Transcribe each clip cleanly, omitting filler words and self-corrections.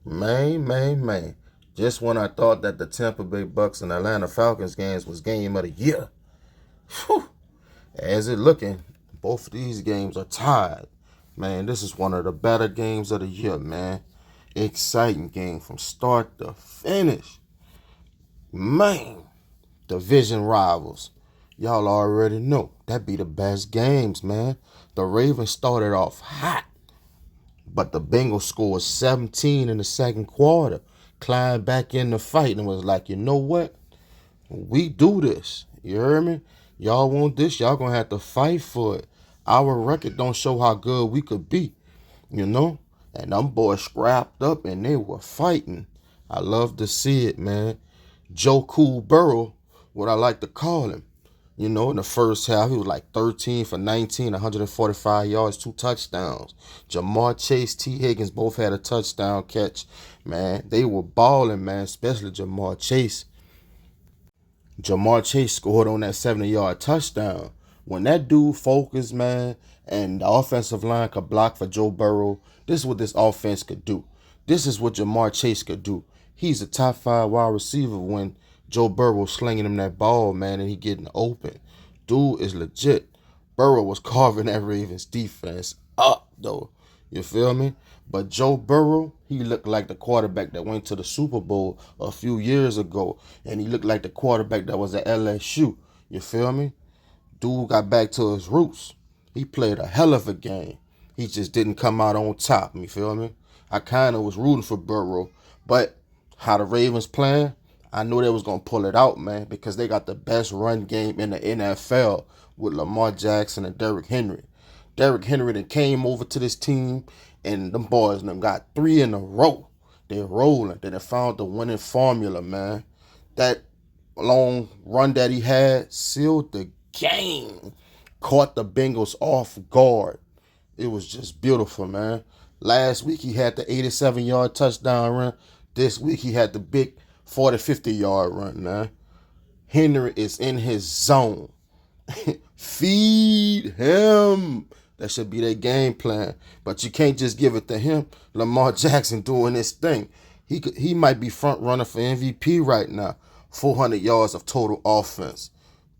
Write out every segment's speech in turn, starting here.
Man. Just when I thought that the Tampa Bay Bucks and Atlanta Falcons games was game of the year. Whew. As it looking, both of these games are tied. Man, this is one of the better games of the year, man. Exciting game from start to finish. Man, division rivals. Y'all already know that be the best games, man. The Ravens started off hot, but the Bengals scored 17 in the second quarter, climbed back in the fight and was like, you know what? We do this. You hear me? Y'all want this? Y'all gonna have to fight for it. Our record don't show how good we could be, you know? And them boys scrapped up and they were fighting. I love to see it, man. Joe Cool Burrow, what I like to call him. You know, in the first half, he was like 13 for 19, 145 yards, 2 touchdowns. Jamar Chase, T. Higgins both had a touchdown catch. Man, they were balling, man, especially Jamar Chase. Jamar Chase scored on that 70-yard touchdown. When that dude focused, man, and the offensive line could block for Joe Burrow, this is what this offense could do. This is what Jamar Chase could do. He's a top 5 wide receiver when Joe Burrow slinging him that ball, man, and he getting open. Dude is legit. Burrow was carving that Ravens defense up, though. You feel me? But Joe Burrow, he looked like the quarterback that went to the Super Bowl a few years ago. And he looked like the quarterback that was at LSU. You feel me? Dude got back to his roots. He played a hell of a game. He just didn't come out on top. You feel me? I kind of was rooting for Burrow. But how the Ravens playing, I knew they was going to pull it out, man, because they got the best run game in the NFL with Lamar Jackson and Derrick Henry. Derrick Henry then came over to this team, and them boys them got 3 in a row. They're rolling. Then they found the winning formula, man. That long run that he had sealed the game. Caught the Bengals off guard. It was just beautiful, man. Last week he had the 87-yard touchdown run. This week he had the big 40, 50-yard run, man. Henry is in his zone. Feed him. That should be their game plan. But you can't just give it to him. Lamar Jackson doing this thing. He might be front runner for MVP right now. 400 yards of total offense.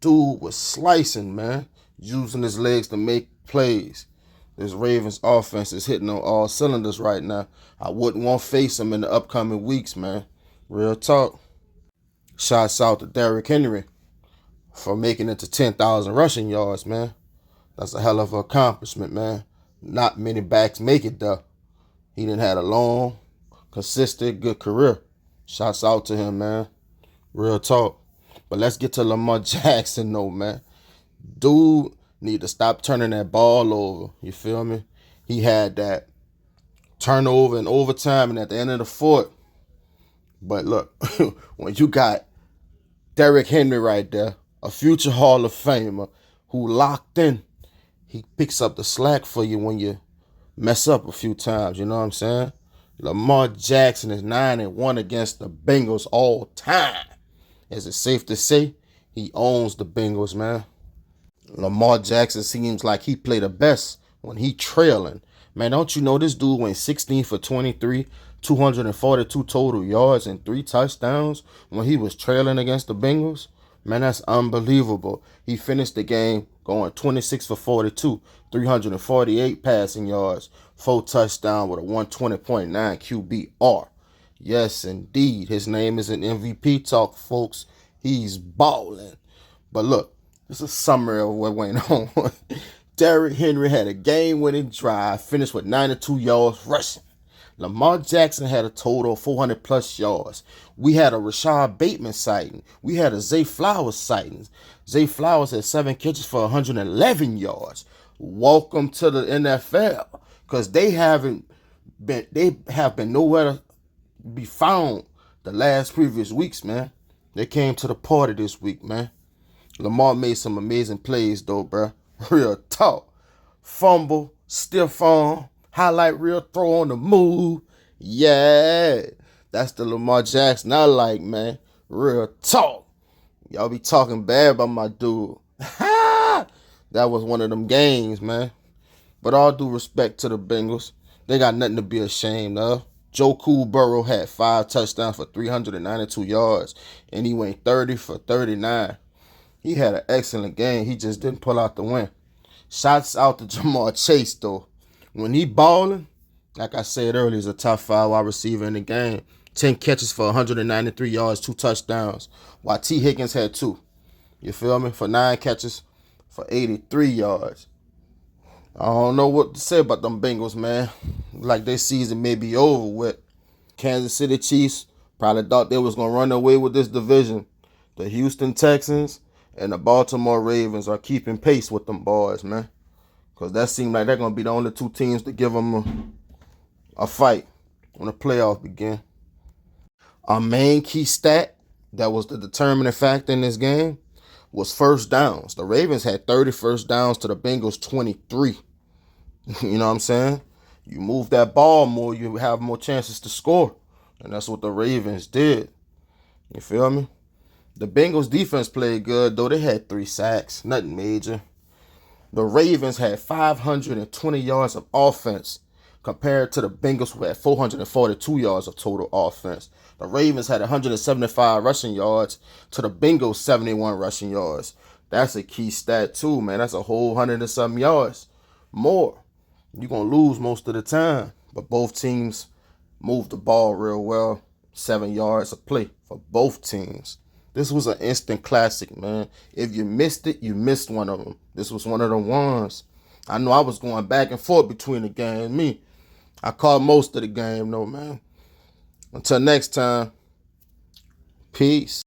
Dude was slicing, man. Using his legs to make plays. This Ravens offense is hitting on all cylinders right now. I wouldn't want to face him in the upcoming weeks, man. Real talk. Shouts out to Derrick Henry for making it to 10,000 rushing yards, man. That's a hell of an accomplishment, man. Not many backs make it, though. He done had a long, consistent, good career. Shouts out to him, man. Real talk. But let's get to Lamar Jackson, though, man. Dude need to stop turning that ball over. You feel me? He had that turnover in overtime and at the end of the fourth. But look, when you got Derrick Henry right there, a future Hall of Famer who locked in, he picks up the slack for you when you mess up a few times. You know what I'm saying? Lamar Jackson is 9-1 against the Bengals all time. Is it safe to say he owns the Bengals, man? Lamar Jackson seems like he played the best when he trailing. Man, don't you know this dude went 16 for 23, 242 total yards and 3 touchdowns when he was trailing against the Bengals? Man, that's unbelievable. He finished the game going 26 for 42, 348 passing yards, 4 touchdowns with a 120.9 QBR. Yes, indeed. His name is an MVP talk, folks. He's balling. But look, this is a summary of what went on. Derrick Henry had a game-winning drive, finished with 92 yards rushing. Lamar Jackson had a total of 400-plus yards. We had a Rashad Bateman sighting. We had a Zay Flowers sighting. Zay Flowers had 7 catches for 111 yards. Welcome to the NFL, because they have been nowhere to be found the last previous weeks, man. They came to the party this week, man. Lamar made some amazing plays, though, bro. Real talk. Fumble, stiff arm, highlight reel, throw on the move. Yeah, that's the Lamar Jackson I like, man. Real talk. Y'all be talking bad about my dude. That was one of them games, man. But all due respect to the Bengals, they got nothing to be ashamed of. Burrow had 5 touchdowns for 392 yards, and he went 30 for 39. He had an excellent game. He just didn't pull out the win. Shots out to Jamar Chase, though. When he balling, like I said earlier, he's a top 5 wide receiver in the game. 10 catches for 193 yards, 2 touchdowns, while T. Higgins had 2. You feel me? For 9 catches for 83 yards. I don't know what to say about them Bengals, man. Like their season may be over with. Kansas City Chiefs probably thought they was going to run away with this division. The Houston Texans and the Baltimore Ravens are keeping pace with them boys, man. Because that seems like they're going to be the only 2 teams to give them a fight when the playoffs begin. Our main key stat that was the determining factor in this game was first downs. The Ravens had 30 first downs to the Bengals 23. You know what I'm saying? You move that ball more, you have more chances to score. And that's what the Ravens did. You feel me? The Bengals defense played good, though. They had 3 sacks. Nothing major. The Ravens had 520 yards of offense compared to the Bengals, who had 442 yards of total offense. The Ravens had 175 rushing yards to the Bengals 71 rushing yards. That's a key stat too, man. That's a whole 100 and something yards more. You're going to lose most of the time. But both teams moved the ball real well. 7 yards a play for both teams. This was an instant classic, man. If you missed it, you missed one of them. This was one of the ones. I know I was going back and forth between the game and me. I caught most of the game, though, man. Until next time, peace.